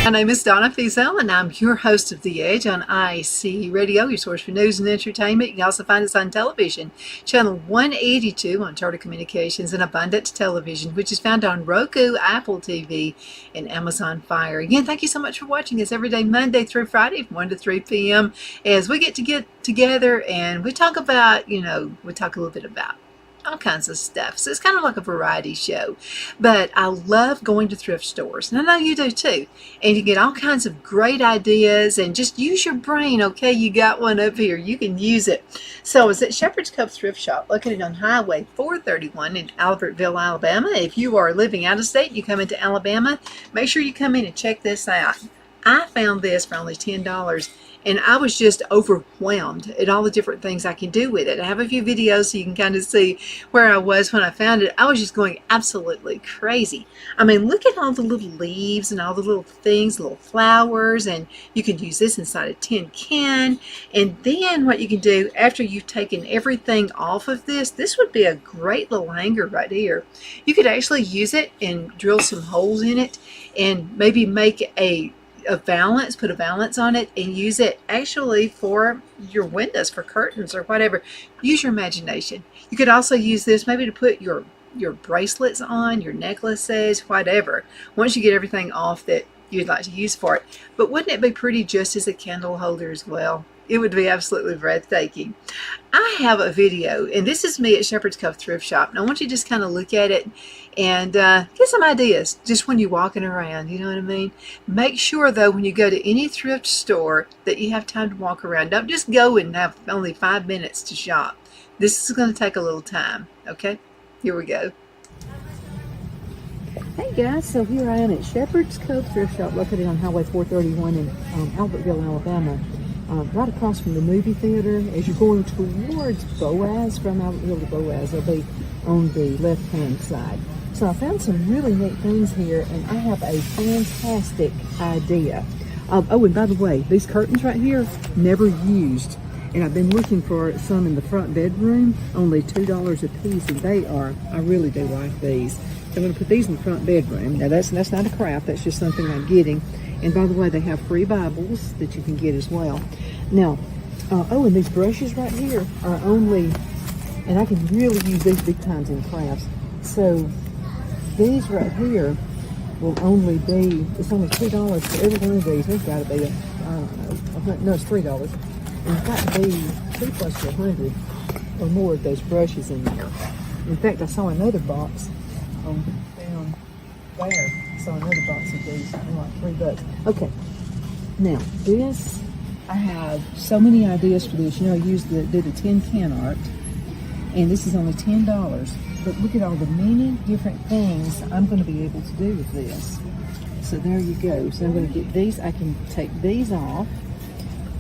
My name is Donna Fiesel, and I'm your host of The Edge on IC Radio, your source for news and entertainment. You can also find us on television, channel 182 on Charter Communications and Abundant Television, which is found on Roku, Apple TV, and Amazon Fire. Again, thank you so much for watching us every day, Monday through Friday, from 1 to 3 p.m. as we get together and we talk about, we talk a little bit about all kinds of stuff. So it's kind of like a variety show. But I love going to thrift stores, and I know you do too. And you get all kinds of great ideas, and just use your brain. Okay, you got one up here. You can use it. So it's at Shepherd's Cove Thrift Shop, located on Highway 431 in Albertville, Alabama. If you are living out of state, you come into Alabama, make sure you come in and check this out. I found this for only $10. And I was just overwhelmed at all the different things I can do with it. I have a few videos so you can kind of see where I was when I found it. I was just going absolutely crazy. I mean, look at all the little leaves and all the little things, little flowers, and you can use this inside a tin can. And then what you can do after you've taken everything off of this would be a great little hanger right here. You could actually use it and drill some holes in it and maybe make a valance, put a valance on it, and use it actually for your windows, for curtains or whatever. Use your imagination. You could also use this maybe to put your bracelets on, your necklaces, whatever, once you get everything off that you'd like to use for it. But wouldn't it be pretty just as a candle holder as well? It would be absolutely breathtaking. I have a video, and this is me at Shepherd's Cove Thrift Shop. And I want you to just kind of look at it and get some ideas just when you're walking around, you know what I mean? Make sure, though, when you go to any thrift store that you have time to walk around. Don't just go and have only 5 minutes to shop. This is going to take a little time, okay? Here we go. Hey guys, so here I am at Shepherd's Cove Thrift Shop, located on Highway 431 in Albertville, Alabama. Right across from the movie theater. As you're going towards Boaz, from Albertville to Boaz, they'll be on the left-hand side. So I found some really neat things here, and I have a fantastic idea. Oh, and by the way, these curtains right here, never used. And I've been looking for some in the front bedroom, only $2 a piece, and I really do like these. So I'm going to put these in the front bedroom. Now that's not a craft, that's just something I'm getting. And by the way, they have free Bibles that you can get as well. Now, oh, and these brushes right here are only, and I can really use these big times in crafts. So these right here will only be, it's only $2 for every one of these. There's got to be, I don't know, no, it's $3. And it's got to be 2 plus 100 or more of those brushes in there. In fact, I saw another box down there. So another box of these, like $3. Okay, now this, I have so many ideas for this. I do the tin can art, and this is only $10. But look at all the many different things I'm going to be able to do with this. So there you go. So I'm going to get these. I can take these off,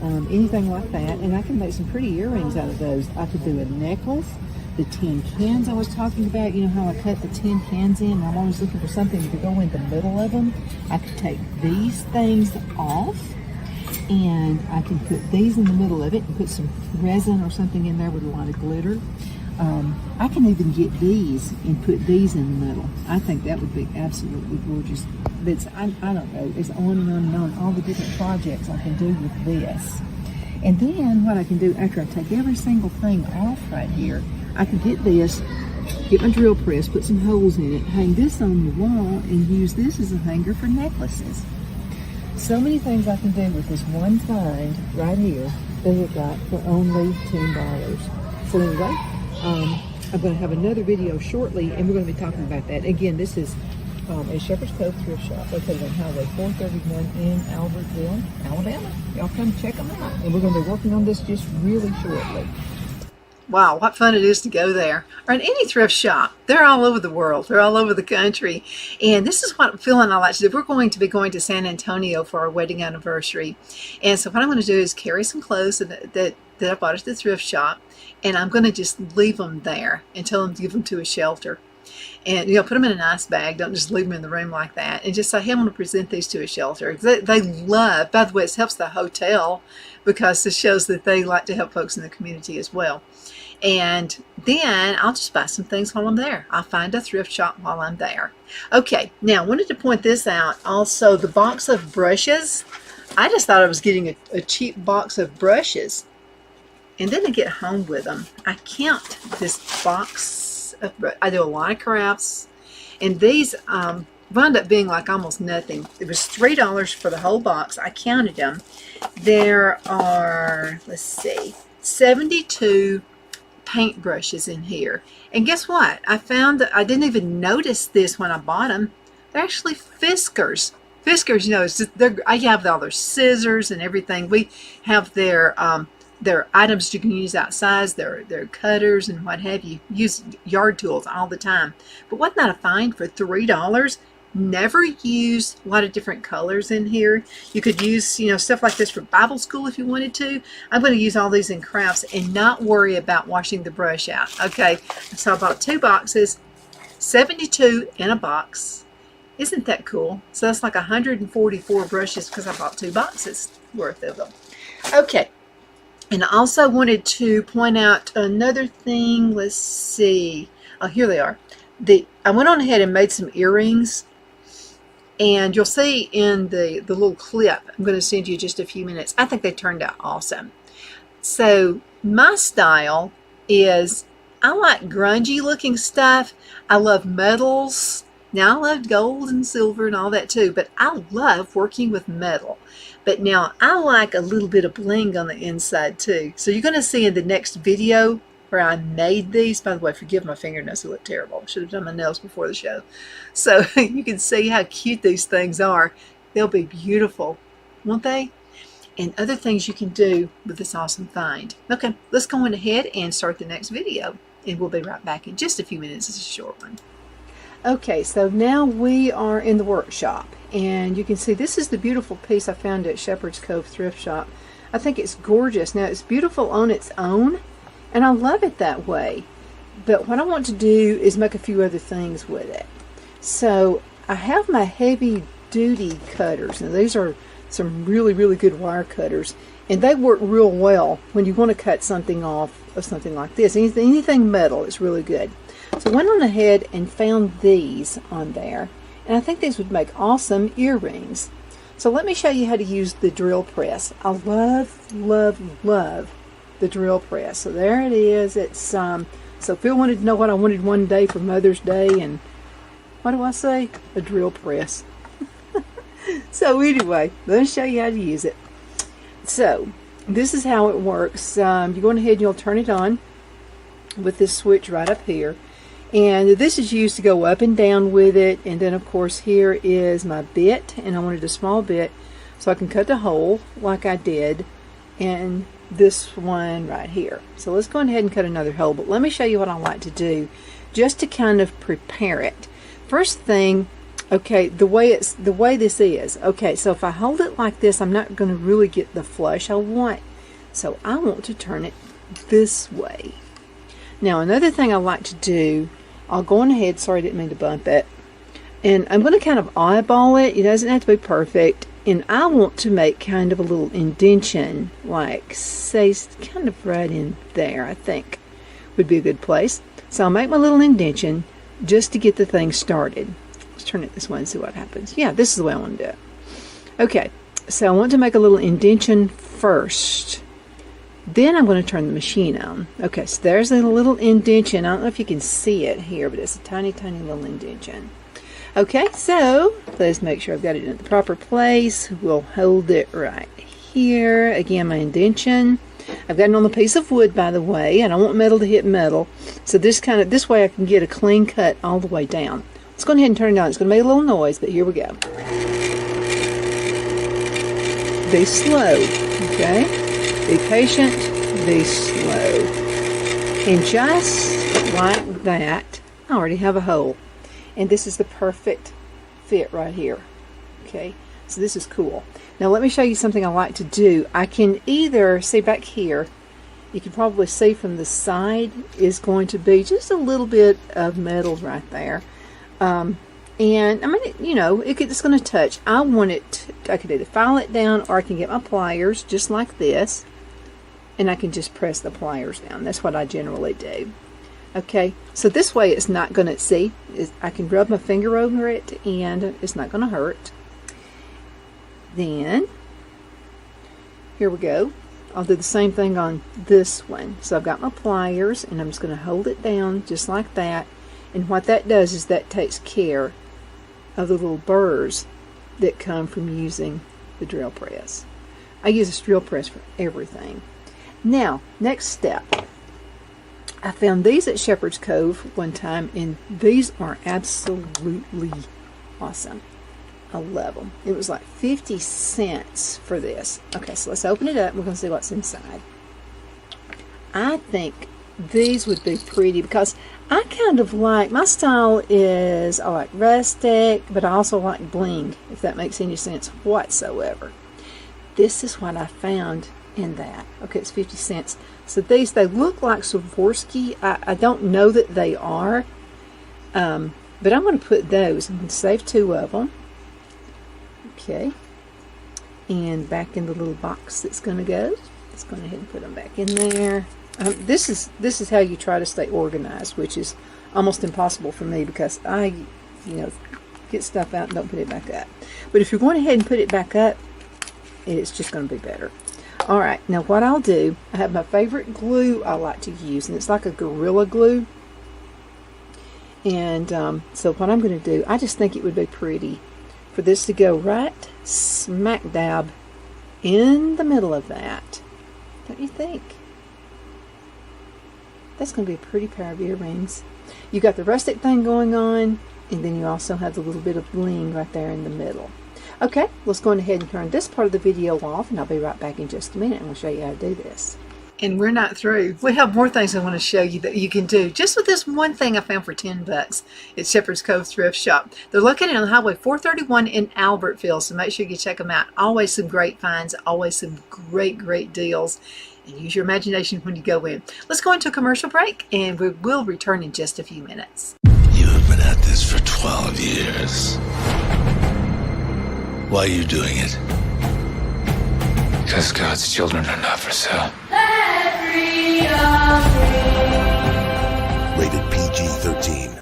anything like that, and I can make some pretty earrings out of those. I could do a necklace. The tin cans I was talking about, how I cut the tin cans in. I'm always looking for something to go in the middle of them. I could take these things off, and I can put these in the middle of it and put some resin or something in there with a lot of glitter. I can even get these and put these in the middle. I think that would be absolutely gorgeous. I don't know, it's on and on and on, all the different projects I can do with this. And then what I can do after I take every single thing off right here, I can get this, get my drill press, put some holes in it, hang this on the wall, and use this as a hanger for necklaces. So many things I can do with this one find right here that I got for only $10. So anyway, I'm going to have another video shortly, and we're going to be talking about that. Again, this is a Shepherd's Cove Thrift Shop located on Highway 431 in Albertville, Alabama. Y'all come check them out. And we're going to be working on this just really shortly. Wow, what fun it is to go there. Or in any thrift shop. They're all over the world. They're all over the country. And this is what feeling I like to do. We're going to be going to San Antonio for our wedding anniversary. And so what I'm going to do is carry some clothes that I bought at the thrift shop. And I'm going to just leave them there and tell them to give them to a shelter. And, put them in a nice bag. Don't just leave them in the room like that. And just say, hey, I'm going to present these to a shelter. They love, by the way, it helps the hotel because this shows that they like to help folks in the community as well. And then I'll just buy some things while I'm there. I'll find a thrift shop while I'm there. Okay, now I wanted to point this out. Also, the box of brushes. I just thought I was getting a cheap box of brushes. And then to get home with them, I count this box of brushes. I do a lot of crafts. And these wound up being like almost nothing. It was $3 for the whole box. I counted them. There are, let's see, 72 paint brushes in here. And guess what? I found that I didn't even notice this when I bought them. They're actually Fiskars. Fiskars, you know, it's just, I have all their scissors and everything. We have their items you can use outside, their cutters and what have you. Use yard tools all the time. But wasn't that a find for $3? Never use a lot of different colors in here. You could use, you know, stuff like this for Bible school if you wanted to. I'm going to use all these in crafts and not worry about washing the brush out. Okay, so I bought 2 boxes, 72 in a box. Isn't that cool? So that's like 144 brushes because I bought 2 boxes worth of them. Okay, and I also wanted to point out another thing. Let's see. Oh, here they are. I went on ahead and made some earrings. And you'll see in the little clip I'm going to send you just a few minutes. I think they turned out awesome. So my style is I like grungy looking stuff. I love metals. Now I love gold and silver and all that too, but I love working with metal. But now I like a little bit of bling on the inside too. So you're going to see in the next video where I made these. By the way, forgive my fingernails, they look terrible. I should have done my nails before the show. So you can see how cute these things are. They'll be beautiful, won't they? And other things you can do with this awesome find. Okay, let's go on ahead and start the next video. And we'll be right back in just a few minutes. It's a short one. Okay, so now we are in the workshop. And you can see this is the beautiful piece I found at Shepherd's Cove Thrift Shop. I think it's gorgeous. Now, it's beautiful on its own. And I love it that way. But what I want to do is make a few other things with it. So I have my heavy duty cutters. Now these are some really, really good wire cutters. And they work real well when you want to cut something off of something like this. Anything metal is really good. So I went on ahead and found these on there. And I think these would make awesome earrings. So let me show you how to use the drill press. I love, love, love the drill press. So there it is. It's so Phil wanted to know what I wanted one day for Mother's Day, and what do I say? A drill press. So anyway, let me show you how to use it. So this is how it works. You go ahead and you'll turn it on with this switch right up here, and this is used to go up and down with it. And then of course here is my bit, and I wanted a small bit so I can cut the hole like I did and this one right here. So let's go ahead and cut another hole, but let me show you what I like to do just to kind of prepare it. First thing, okay, the way this is, okay, so if I hold it like this, I'm not going to really get the flush I want, so I want to turn it this way. Now another thing I like to do, I'll go on ahead, sorry I didn't mean to bump it, and I'm going to kind of eyeball it. It doesn't have to be perfect. And I want to make kind of a little indentation, like say kind of right in there, I think would be a good place. So I'll make my little indentation just to get the thing started. Let's turn it this way and see what happens. Yeah, this is the way I want to do it. Okay, so I want to make a little indentation first. Then I'm going to turn the machine on. Okay, so there's a little indentation. I don't know if you can see it here, but it's a tiny, tiny little indentation. Okay, so let's make sure I've got it in the proper place. We'll hold it right here. Again, my indentation. I've got it on a piece of wood, by the way. I don't want metal to hit metal. So this way I can get a clean cut all the way down. Let's go ahead and turn it on. It's going to make a little noise, but here we go. Be slow, okay? Be patient, be slow. And just like that, I already have a hole. And this is the perfect fit right here. Okay, so this is cool. Now let me show you something I like to do. I can either, see back here, you can probably see from the side is going to be just a little bit of metal right there. And I mean, you know, it's going to touch. I could either file it down, or I can get my pliers just like this. and I can just press the pliers down. That's what I generally do. Okay, so this way it's not going to, see, I can rub my finger over it and it's not going to hurt. Then, here we go. I'll do the same thing on this one. So I've got my pliers and I'm just going to hold it down just like that. And what that does is that takes care of the little burrs that come from using the drill press. I use a drill press for everything. Now, next step. I found these at Shepherd's Cove one time, and these are absolutely awesome. I love them. It was like 50 cents for this. Okay, so let's open it up. We're going to see what's inside. I think these would be pretty because I kind of like, my style is, I like rustic, but I also like bling, if that makes any sense whatsoever. This is what I found in that. Okay, it's 50 cents. So these, they look like Swarovski. I don't know that they are, but I'm going to put those. I'm going to save 2 of them. Okay, and back in the little box that's going to go. Let's go ahead and put them back in there. This is how you try to stay organized, which is almost impossible for me because I, get stuff out and don't put it back up. But if you're going ahead and put it back up, it's just going to be better. All right, now what I'll do, I have my favorite glue I like to use, and it's like a Gorilla Glue. And so what I'm going to do, I just think it would be pretty for this to go right smack dab in the middle of that. Don't you think? That's going to be a pretty pair of earrings. You got the rustic thing going on, and then you also have the little bit of bling right there in the middle. Okay, let's go ahead and turn this part of the video off, and I'll be right back in just a minute, and we'll show you how to do this. And we're not through. We have more things I want to show you that you can do. Just with this one thing I found for $10 at Shepherd's Cove Thrift Shop. They're located on Highway 431 in Albertville, so make sure you check them out. Always some great finds, always some great deals. And use your imagination when you go in. Let's go into a commercial break, and we will return in just a few minutes. You have been at this for 12 years. Why are you doing it? Because God's children are not for sale. Rated PG-13.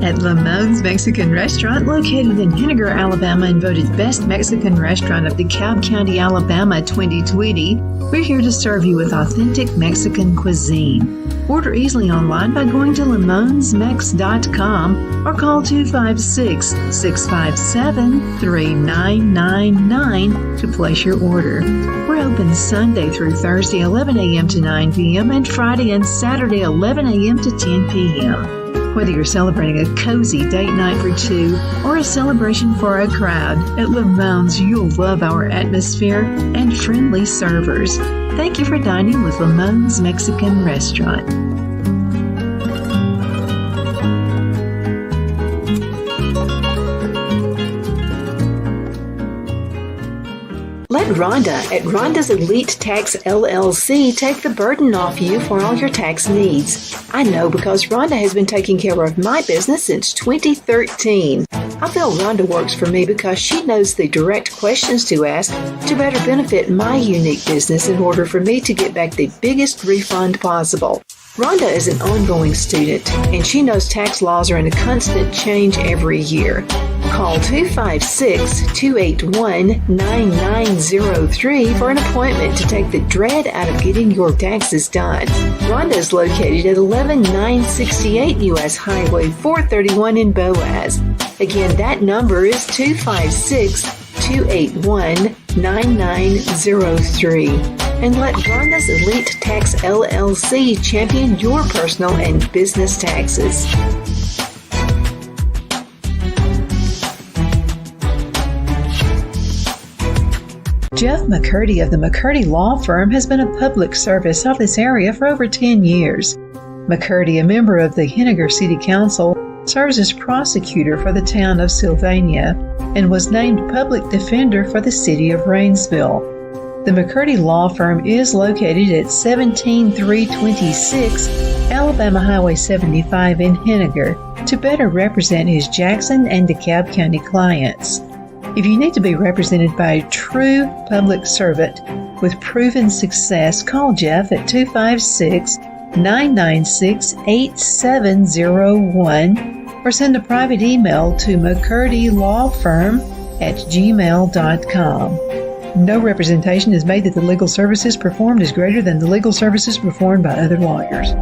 At Lamone's Mexican Restaurant, located in Henniger, Alabama, and voted Best Mexican Restaurant of DeKalb County, Alabama 2020, we're here to serve you with authentic Mexican cuisine. Order easily online by going to lamonsmex.com or call 256-657-3999 to place your order. We're open Sunday through Thursday 11 a.m. to 9 p.m. and Friday and Saturday 11 a.m. to 10 p.m. Whether you're celebrating a cozy date night for 2 or a celebration for a crowd, at Lamone's you'll love our atmosphere and friendly servers. Thank you for dining with Lamone's Mexican Restaurant. Let Rhonda at Rhonda's Elite Tax LLC take the burden off you for all your tax needs. I know because Rhonda has been taking care of my business since 2013. I feel Rhonda works for me because she knows the direct questions to ask to better benefit my unique business in order for me to get back the biggest refund possible. Rhonda is an ongoing student, and she knows tax laws are in a constant change every year. Call 256-281-9903 for an appointment to take the dread out of getting your taxes done. Rhonda is located at 11968 U.S. Highway 431 in Boaz. Again, that number is 256-281-9903. And let Rhonda's Elite Tax LLC champion your personal and business taxes. Jeff McCurdy of the McCurdy Law Firm has been a public service of this area for over 10 years. McCurdy, a member of the Henniger City Council, serves as prosecutor for the town of Sylvania and was named public defender for the city of Rainsville. The McCurdy Law Firm is located at 17326 Alabama Highway 75 in Henniger. to better represent his Jackson and DeKalb County clients. If you need to be represented by a true public servant with proven success, call Jeff at 256-996-8701 or send a private email to mccurdy.lawfirm@gmail.com. No representation is made that the legal services performed is greater than the legal services performed by other lawyers.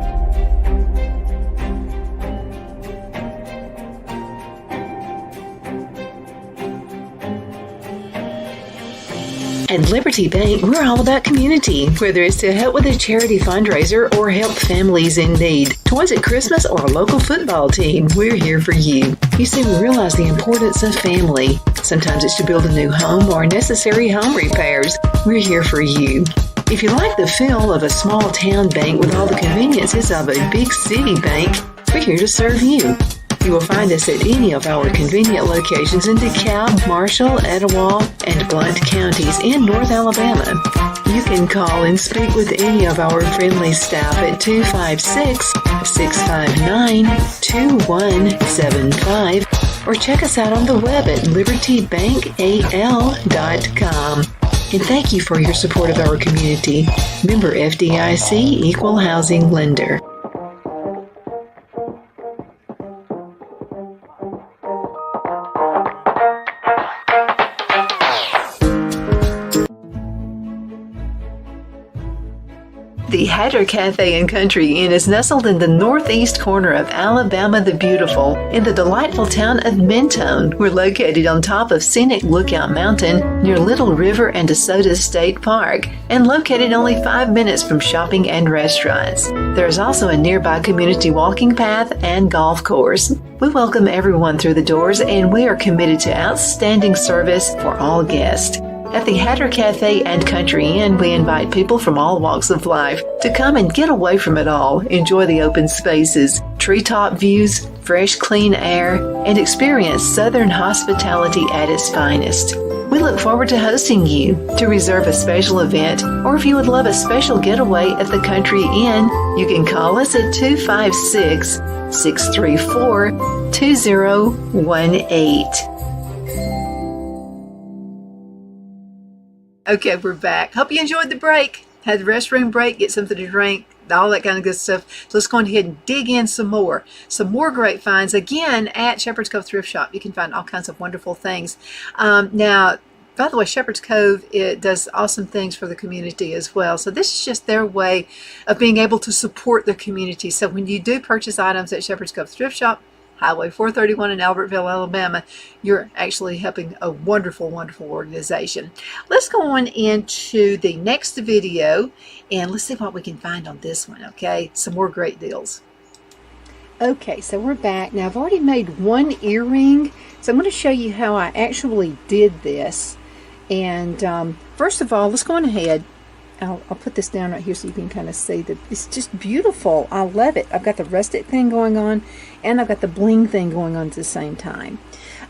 At Liberty Bank, we're all about community, whether it's to help with a charity fundraiser or help families in need. Toys at Christmas or a local football team, we're here for you. You see, we realize the importance of family. Sometimes it's to build a new home or necessary home repairs. We're here for you. If you like the feel of a small town bank with all the conveniences of a big city bank, we're here to serve you. You will find us at any of our convenient locations in DeKalb, Marshall, Etowah, and Blount counties in North Alabama. You can call and speak with any of our friendly staff at 256-659-2175 or check us out on the web at libertybankal.com. And thank you for your support of our community. Member FDIC Equal Housing Lender. The Hatter Cafe and Country Inn is nestled in the northeast corner of Alabama the Beautiful in the delightful town of Mentone. We're located on top of scenic Lookout Mountain near Little River and DeSoto State Park and located only 5 minutes from shopping and restaurants. There is also a nearby community walking path and golf course. We welcome everyone through the doors and we are committed to outstanding service for all guests. At the Hatter Cafe and Country Inn, we invite people from all walks of life to come and get away from it all, enjoy the open spaces, treetop views, fresh, clean air, and experience Southern hospitality at its finest. We look forward to hosting you. To reserve a special event, or if you would love a special getaway at the Country Inn, you can call us at 256-634-2018. Okay, we're back. Hope you enjoyed the break. Had the restroom break, get something to drink, all that kind of good stuff. So let's go ahead and dig in some more. Some more great finds. Again, at Shepherd's Cove Thrift Shop, you can find all kinds of wonderful things. Now, by the way, Shepherd's Cove, it does awesome things for the community as well. So this is just their way of being able to support the community. So when you do purchase items at Shepherd's Cove Thrift Shop, Highway 431 in Albertville, Alabama, you're actually helping a wonderful, wonderful organization. Let's go on into the next video and let's see what we can find on this one, okay? Some more great deals. Okay, so we're back. Now, I've already made one earring, so I'm going to show you how I actually did this. And first of all, let's go on ahead. I'll put this down right here so you can kind of see that it's just beautiful. I love it. I've got the rustic thing going on and I've got the bling thing going on at the same time.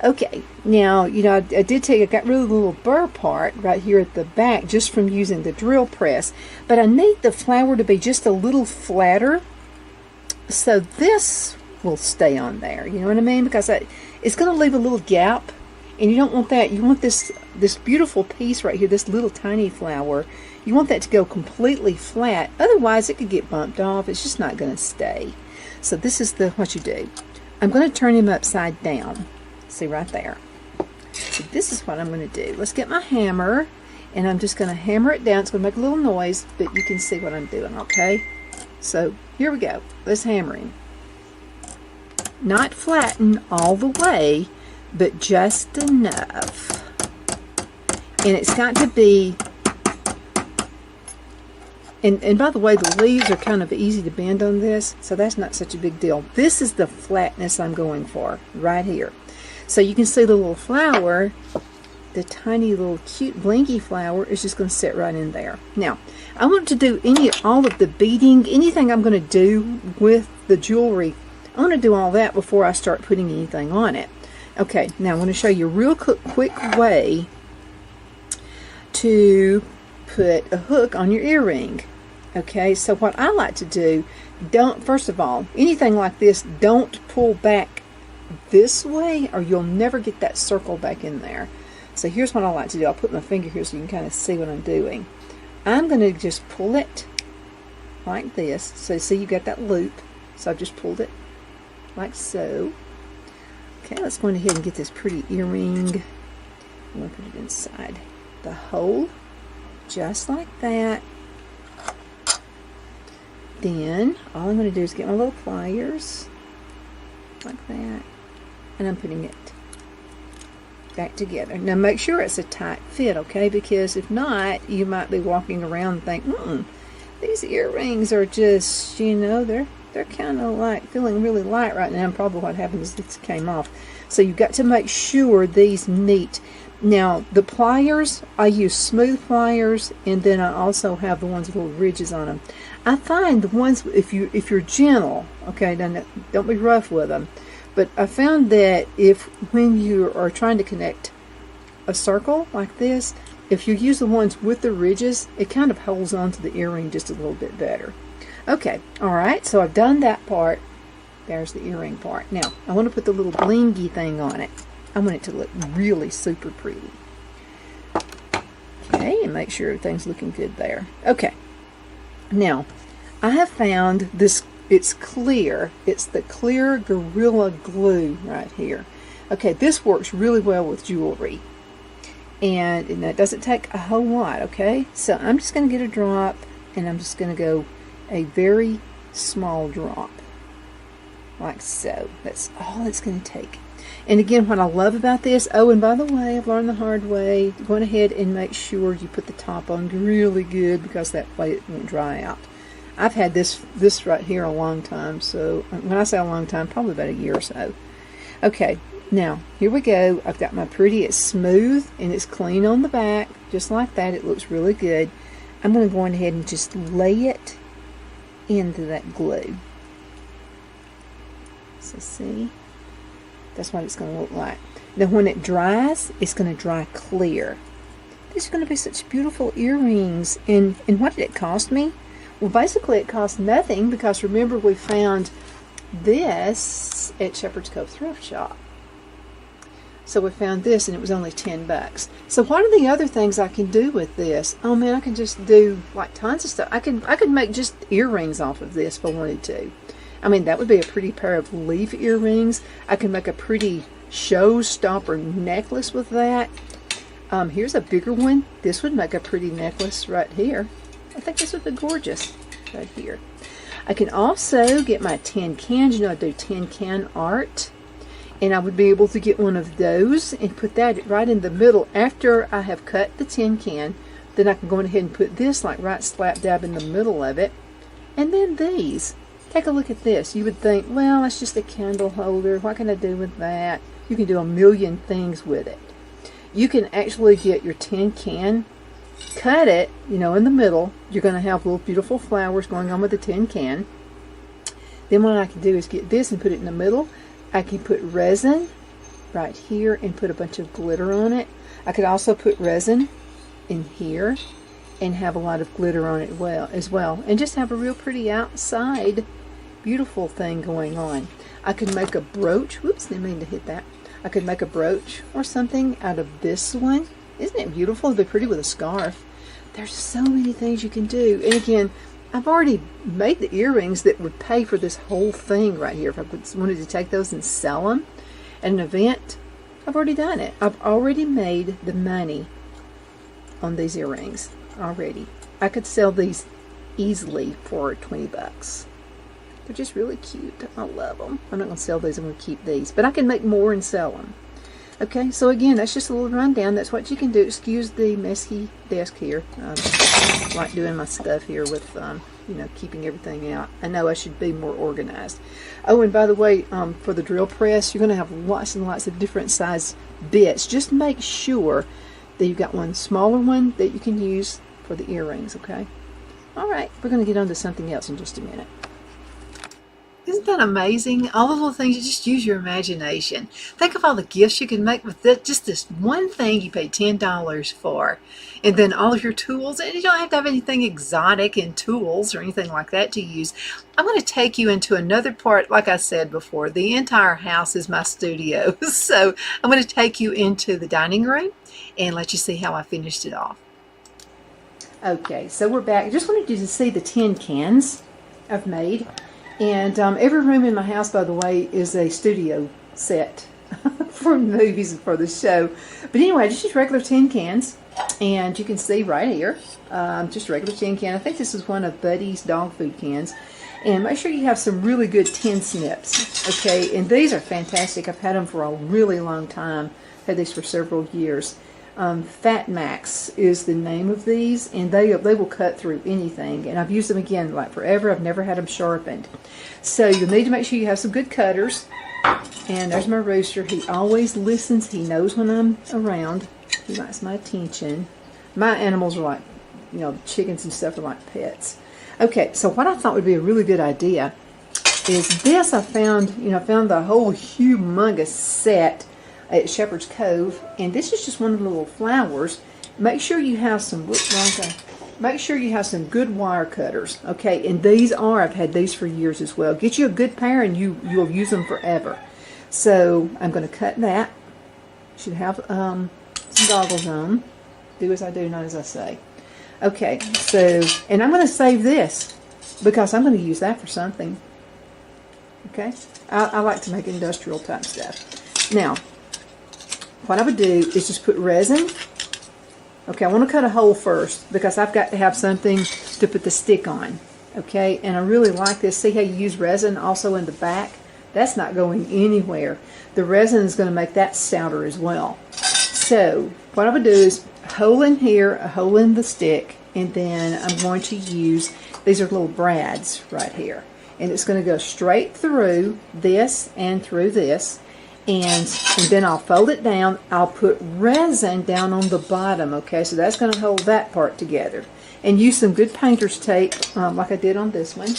Okay, now, you know, I did take, I got rid of the little burr part right here at the back just from using the drill press, but I need the flower to be just a little flatter so this will stay on there, you know what I mean? Because it's going to leave a little gap and you don't want that. You want this beautiful piece right here, this little tiny flower. You want that to go completely flat. Otherwise, it could get bumped off. It's just not going to stay. So this is what you do. I'm going to turn him upside down. See right there. So this is what I'm going to do. Let's get my hammer, and I'm just going to hammer it down. It's going to make a little noise, but you can see what I'm doing, okay? So here we go. Let's hammer him. Not flatten all the way, but just enough. And it's got to be... And by the way, the leaves are kind of easy to bend on this, so that's not such a big deal. This is the flatness I'm going for, right here. So you can see the little flower, the tiny little cute blinky flower is just going to sit right in there. Now, I want to do all of the beading, anything I'm going to do with the jewelry, I want to do all that before I start putting anything on it. Okay, now I'm going to show you a real quick way to put a hook on your earring. Okay, so what I like to do, first of all, anything like this, don't pull back this way or you'll never get that circle back in there. So here's what I like to do. I'll put my finger here so you can kind of see what I'm doing. I'm going to just pull it like this. So see, you got that loop. So I've just pulled it like so. Okay, let's go ahead and get this pretty earring. I'm going to put it inside the hole, just like that. Then all I'm going to do is get my little pliers, like that, and I'm putting it back together. Now make sure it's a tight fit, okay? Because if not, you might be walking around and think, these earrings are just, you know, they're kind of like feeling really light right now. And probably what happened is this came off. So you've got to make sure these meet. Now the pliers, I use smooth pliers, and then I also have the ones with little ridges on them. I find the ones, if you're gentle, okay, don't be rough with them. But I found that when you are trying to connect a circle like this, if you use the ones with the ridges, it kind of holds on to the earring just a little bit better. Okay, all right, so I've done that part. There's the earring part. Now, I want to put the little blingy thing on it. I want it to look really super pretty. Okay, and make sure everything's looking good there. Okay, now, I have found this. It's clear. It's the clear Gorilla Glue right here. Okay, this works really well with jewelry. And it doesn't take a whole lot, okay? So I'm just going to get a drop, and I'm just going to go a very small drop. Like so. That's all it's going to take. And again, what I love about this, oh, and by the way, I've learned the hard way, going ahead and make sure you put the top on really good, because that way it won't dry out. I've had this right here a long time, so when I say a long time, probably about a year or so. Okay, now here we go. I've got my pretty, it's smooth and it's clean on the back, just like that. It looks really good. I'm going to go ahead and just lay it into that glue. So see, that's what it's going to look like. Now when it dries, it's going to dry clear. These are going to be such beautiful earrings. And what did it cost me? Well, basically it cost nothing, because remember we found this at Shepherd's Cove Thrift Shop. So we found this and it was only $10. So what are the other things I can do with this? Oh man, I can just do like tons of stuff. I could make just earrings off of this if I wanted to. I mean, that would be a pretty pair of leaf earrings. I can make a pretty showstopper necklace with that. Here's a bigger one. This would make a pretty necklace right here. I think this would be gorgeous right here. I can also get my tin cans. You know, I do tin can art. And I would be able to get one of those and put that right in the middle. After I have cut the tin can, then I can go ahead and put this like right slap dab in the middle of it. And then these. Take a look at this. You would think, well, that's just a candle holder. What can I do with that? You can do a million things with it. You can actually get your tin can, cut it, you know, in the middle. You're going to have little beautiful flowers going on with the tin can. Then what I can do is get this and put it in the middle. I can put resin right here and put a bunch of glitter on it. I could also put resin in here and have a lot of glitter on it as well. And just have a real pretty outside, beautiful thing going on. I could make a brooch. Whoops, didn't mean to hit that. I could make a brooch or something out of this one. Isn't it beautiful? It'd be pretty with a scarf. There's so many things you can do. And again, I've already made the earrings that would pay for this whole thing right here. If I wanted to take those and sell them at an event, I've already done it. I've already made the money on these earrings already. I could sell these easily for $20. They're just really cute. I love them. I'm not going to sell these. I'm going to keep these. But I can make more and sell them. Okay, so again, that's just a little rundown. That's what you can do. Excuse the messy desk here. I like doing my stuff here with, you know, keeping everything out. I know I should be more organized. Oh, and by the way, for the drill press, you're going to have lots and lots of different size bits. Just make sure that you've got one smaller one that you can use for the earrings, okay? All right, we're going to get on to something else in just a minute. Isn't that amazing? All the little things, you just use your imagination. Think of all the gifts you can make with just this one thing you paid $10 for. And then all of your tools, and you don't have to have anything exotic in tools or anything like that to use. I'm going to take you into another part. Like I said before, the entire house is my studio. So I'm going to take you into the dining room and let you see how I finished it off. Okay, so we're back. I just wanted you to see the tin cans I've made. And every room in my house, by the way, is a studio set for movies and for the show. But anyway, just regular tin cans. And you can see right here, just a regular tin can. I think this is one of Buddy's dog food cans. And make sure you have some really good tin snips. Okay, and these are fantastic. I've had them for a really long time. I've had these for several years. Fat Max is the name of these, and they will cut through anything. And I've used them again like forever. I've never had them sharpened. So you'll need to make sure you have some good cutters. And there's my rooster. He always listens. He knows when I'm around. He likes my attention. My animals are like, chickens and stuff are like pets. Okay, so what I thought would be a really good idea is this. I found the whole humongous set at Shepherd's Cove, and this is just one of the little flowers. Make sure you have some. Make sure you have some good wire cutters. Okay, and I've had these for years as well. Get you a good pair, and you'll use them forever. So I'm going to cut that. Should have some goggles on. Do as I do, not as I say. Okay, so, and I'm going to save this because I'm going to use that for something. Okay, I like to make industrial type stuff. Now, what I would do is just put resin. Okay, I want to cut a hole first because I've got to have something to put the stick on. Okay, and I really like this. See how you use resin also in the back? That's not going anywhere. The resin is going to make that stouter as well. So what I would do is a hole in here, a hole in the stick, and then I'm going to use, these are little brads right here. And it's going to go straight through this and through this. And then I'll fold it down. I'll put resin down on the bottom, okay? So that's going to hold that part together. And use some good painter's tape, like I did on this one.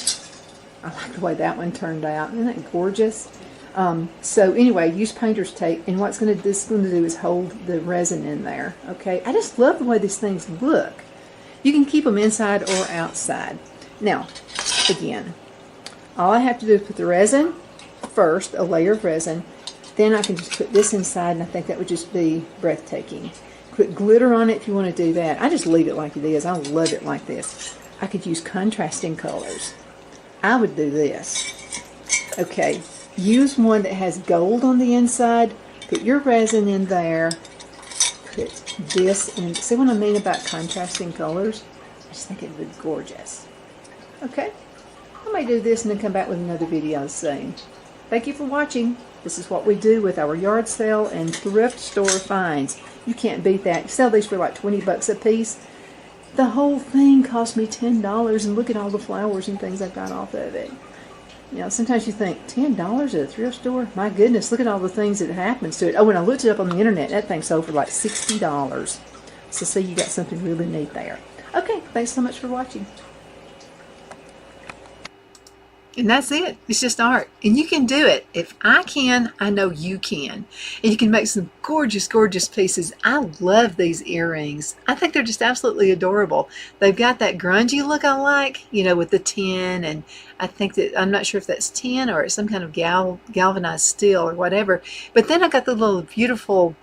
I like the way that one turned out. Isn't that gorgeous? So anyway, use painter's tape. And what's this going to do is hold the resin in there, okay? I just love the way these things look. You can keep them inside or outside. Now, again, all I have to do is put the resin first, a layer of resin. Then I can just put this inside, and I think that would just be breathtaking. Put glitter on it if you want to do that. I just leave it like it is. I love it like this. I could use contrasting colors. I would do this. Okay, use one that has gold on the inside. Put your resin in there. Put this in. See what I mean about contrasting colors? I just think it would be gorgeous. Okay, I may do this and then come back with another video soon. Thank you for watching. This is what we do with our yard sale and thrift store finds. You can't beat that. You sell these for like 20 bucks a piece. The whole thing cost me $10, and look at all the flowers and things I got off of it. Sometimes you think, $10 at a thrift store? My goodness, look at all the things that happens to it. Oh, when I looked it up on the internet, that thing sold for like $60. So see, you got something really neat there. Okay, thanks so much for watching. And that's it. It's just art. And you can do it. If I can, I know you can. And you can make some gorgeous, gorgeous pieces. I love these earrings. I think they're just absolutely adorable. They've got that grungy look I like, with the tin. And I think that, I'm not sure if that's tin or it's some kind of galvanized steel or whatever. But then I got the little beautiful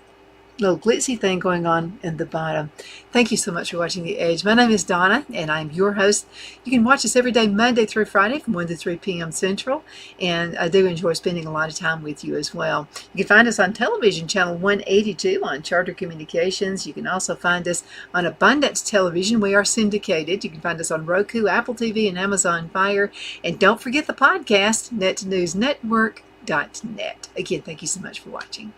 little glitzy thing going on in the bottom. Thank you so much for watching The Edge. My name is Donna, and I'm your host. You can watch us every day, Monday through Friday from 1 to 3 p.m. Central, and I do enjoy spending a lot of time with you as well. You can find us on television, channel 182 on Charter Communications. You can also find us on Abundance Television. We are syndicated. You can find us on Roku, Apple TV, and Amazon Fire. And don't forget the podcast, netnewsnetwork.net. Again, thank you so much for watching.